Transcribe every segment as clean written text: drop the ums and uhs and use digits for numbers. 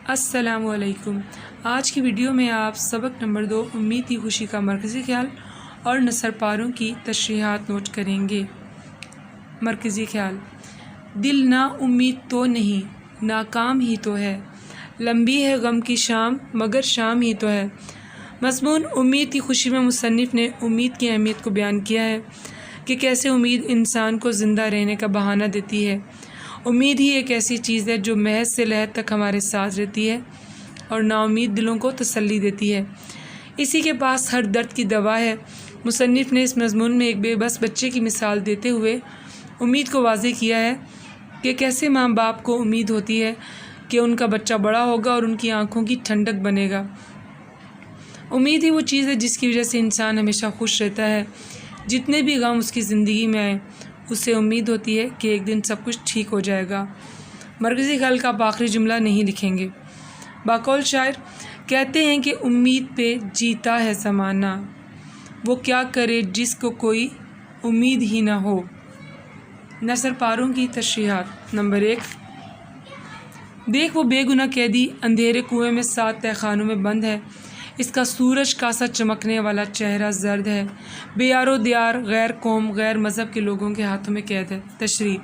السلام علیکم۔ آج کی ویڈیو میں آپ سبق نمبر 2 امید کی خوشی کا مرکزی خیال اور نثر پاروں کی تشریحات نوٹ کریں گے۔ مرکزی خیال: دل نا امید تو نہیں، ناکام ہی تو ہے، لمبی ہے غم کی شام مگر شام ہی تو ہے۔ مضمون: امید کی خوشی میں مصنف نے امید کی اہمیت کو بیان کیا ہے کہ کیسے امید انسان کو زندہ رہنے کا بہانہ دیتی ہے۔ امید ہی ایک ایسی چیز ہے جو محض سے لحد تک ہمارے ساتھ رہتی ہے اور نا امید دلوں کو تسلی دیتی ہے۔ اسی کے پاس ہر درد کی دوا ہے۔ مصنف نے اس مضمون میں ایک بے بس بچے کی مثال دیتے ہوئے امید کو واضح کیا ہے کہ کیسے ماں باپ کو امید ہوتی ہے کہ ان کا بچہ بڑا ہوگا اور ان کی آنکھوں کی ٹھنڈک بنے گا۔ امید ہی وہ چیز ہے جس کی وجہ سے انسان ہمیشہ خوش رہتا ہے۔ جتنے بھی غم اس کی زندگی میں آئیں، اسے امید ہوتی ہے کہ ایک دن سب کچھ ٹھیک ہو جائے گا۔ مرکزی خیال کا آپ آخری جملہ نہیں لکھیں گے۔ باقول شاعر کہتے ہیں کہ امید پہ جیتا ہے زمانہ، وہ کیا کرے جس کو کوئی امید ہی نہ ہو۔ نثر پاروں کی تشریحات: نمبر 1، دیکھ وہ بے گناہ قیدی اندھیرے کنویں میں 7 تہہ خانوں میں بند ہے، اس کا سورج کا سا چمکنے والا چہرہ زرد ہے، بے یار و دیار، غیر قوم غیر مذہب کے لوگوں کے ہاتھوں میں قید ہے۔ تشریح: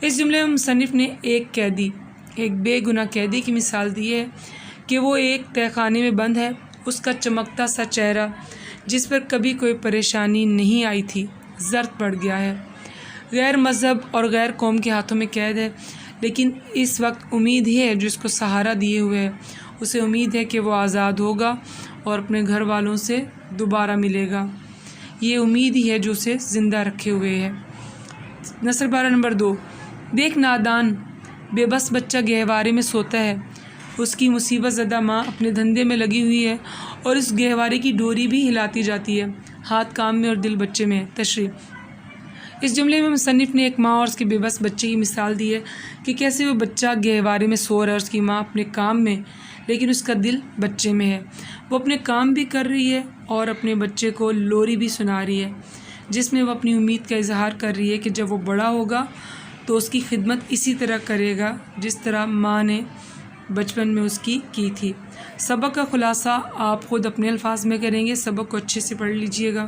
اس جملے میں مصنف نے ایک بے گناہ قیدی کی مثال دی ہے کہ وہ ایک تہہ خانے میں بند ہے، اس کا چمکتا سا چہرہ جس پر کبھی کوئی پریشانی نہیں آئی تھی زرد پڑ گیا ہے، غیر مذہب اور غیر قوم کے ہاتھوں میں قید ہے، لیکن اس وقت امید ہی ہے جو اس کو سہارا دیے ہوئے ہے۔ اسے امید ہے کہ وہ آزاد ہوگا اور اپنے گھر والوں سے دوبارہ ملے گا۔ یہ امید ہی ہے جو اسے زندہ رکھے ہوئے ہے۔ نثر پارہ نمبر 2، دیکھ نادان بے بس بچہ گہوارے میں سوتا ہے، اس کی مصیبت زدہ ماں اپنے دھندے میں لگی ہوئی ہے اور اس گہوارے کی ڈوری بھی ہلاتی جاتی ہے، ہاتھ کام میں اور دل بچے میں ہے۔ تشریح: اس جملے میں مصنف نے ایک ماں اور اس کے بے بس بچے کی مثال دی ہے کہ کیسے وہ بچہ گہوارے میں سو رہا ہے، اس کی ماں اپنے کام میں، لیکن اس کا دل بچے میں ہے۔ وہ اپنے کام بھی کر رہی ہے اور اپنے بچے کو لوری بھی سنا رہی ہے، جس میں وہ اپنی امید کا اظہار کر رہی ہے کہ جب وہ بڑا ہوگا تو اس کی خدمت اسی طرح کرے گا جس طرح ماں نے بچپن میں اس کی تھی۔ سبق کا خلاصہ آپ خود اپنے الفاظ میں کریں گے۔ سبق کو اچھے سے پڑھ لیجئے گا۔